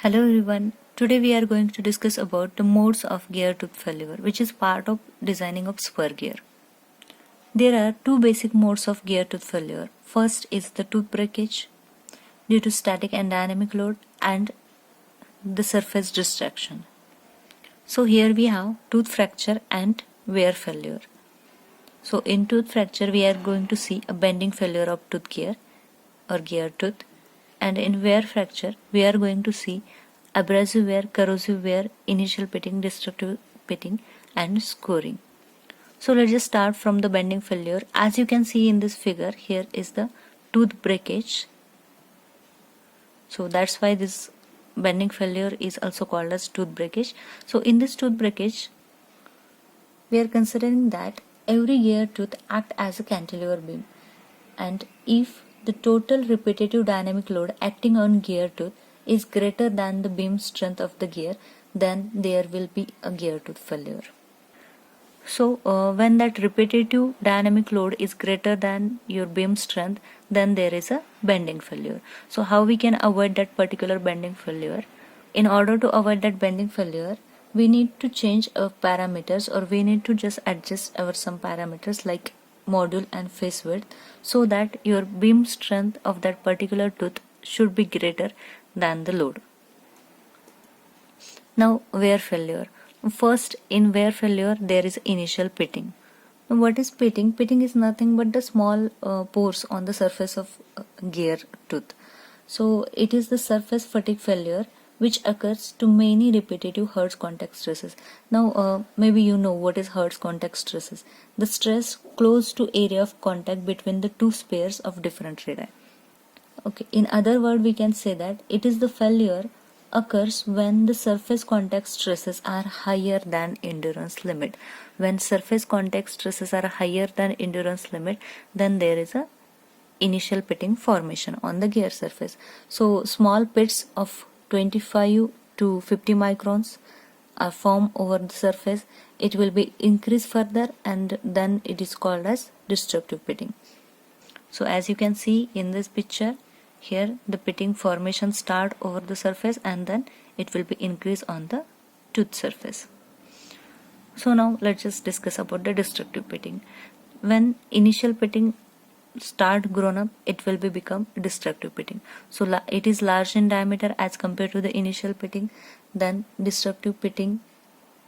Hello everyone. Today we are going to discuss about the modes of gear tooth failure, which is part of designing of spur gear. There are two basic modes of gear tooth failure. First is the tooth breakage due to static and dynamic load and the surface distraction. So here we have tooth fracture and wear failure. So in tooth fracture we are going to see a bending failure of tooth gear or gear tooth, and in wear fracture we are going to see abrasive wear, corrosive wear, initial pitting, destructive pitting and scoring. So let's just start from the bending failure. As you can see in this figure, here is the tooth breakage. So that's why this bending failure is also called as tooth breakage. So in this tooth breakage we are considering that every gear tooth act as a cantilever beam, and if the total repetitive dynamic load acting on gear tooth is greater than the beam strength of the gear, then there will be a gear tooth failure. So when that repetitive dynamic load is greater than your beam strength, then there is a bending failure. So how we can avoid that particular bending failure? In order to avoid that bending failure, we need to change our parameters, or we need to just adjust our some parameters like module and face width, so that your beam strength of that particular tooth should be greater than the load. Now wear failure. First, in wear failure there is initial pitting. Now, what is pitting? Pitting is nothing but the small pores on the surface of gear tooth. So it is the surface fatigue failure which occurs to many repetitive Hertz contact stresses. Now maybe you know what is Hertz contact stresses. The stress close to area of contact between the two spheres of different radii. Okay, in other words we can say that it is the failure occurs when the surface contact stresses are higher than endurance limit. When surface contact stresses are higher than endurance limit, then there is a initial pitting formation on the gear surface. So small pits of 25 to 50 microns are formed over the surface. It will be increased further, and then it is called as destructive pitting. So as you can see in this picture, here the pitting formation start over the surface and then it will be increased on the tooth surface. So now let's just discuss about the destructive pitting. When initial pitting start grown up, it will be become destructive pitting. So it is large in diameter as compared to the initial pitting. Then destructive pitting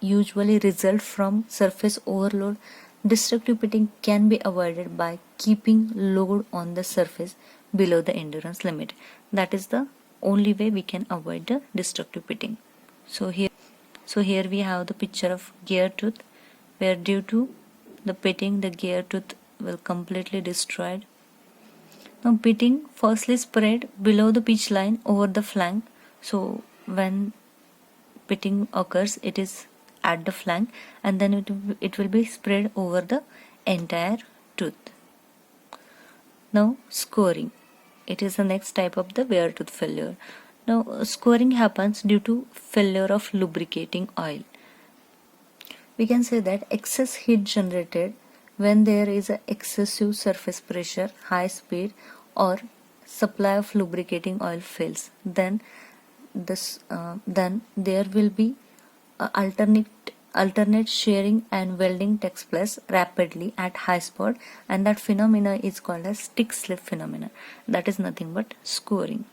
usually result from surface overload. Destructive pitting can be avoided by keeping load on the surface below the endurance limit. That is the only way we can avoid the destructive pitting. So here we have the picture of gear tooth, where due to the pitting the gear tooth will completely destroyed. Now pitting firstly spread below the pitch line over the flank. So when pitting occurs, it is at the flank, and then it will be spread over the entire tooth. Now scoring. It is the next type of the wear tooth failure. Now scoring happens due to failure of lubricating oil. We can say that excess heat generated when there is a excessive surface pressure, high speed, or supply of lubricating oil fails. Then there will be alternate shearing and welding takes place rapidly at high speed, and that phenomena is called as stick slip phenomena. That is nothing but scoring.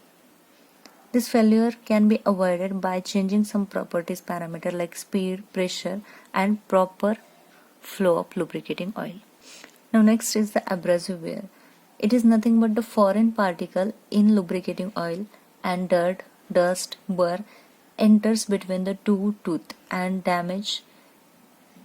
This failure can be avoided by changing some properties parameter like speed, pressure and proper flow of lubricating oil. Now next is the abrasive wear. It is nothing but the foreign particle in lubricating oil, and dirt, dust, burr enters between the two tooth and damage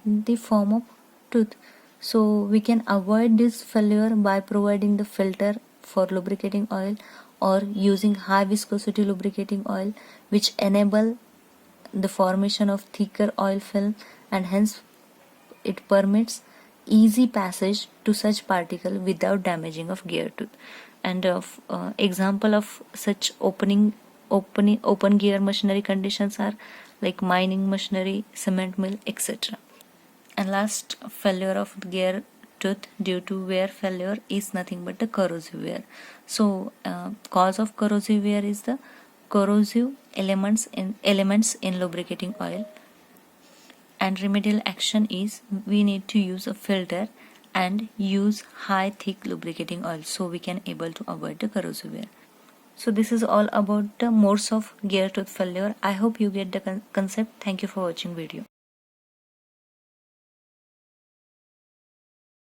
the form of tooth. So we can avoid this failure by providing the filter for lubricating oil or using high viscosity lubricating oil, which enable the formation of thicker oil film, and hence it permits easy passage to such particle without damaging of gear tooth. And example of such open gear machinery conditions are like mining machinery, cement mill, etc. And last failure of gear tooth due to wear failure is nothing but the corrosive wear. So cause of corrosive wear is the corrosive elements in lubricating oil. And remedial action is we need to use a filter and use high thick lubricating oil so we can able to avoid the corrosive wear. So this is all about the modes of gear tooth failure. I hope you get the concept. Thank you for watching video.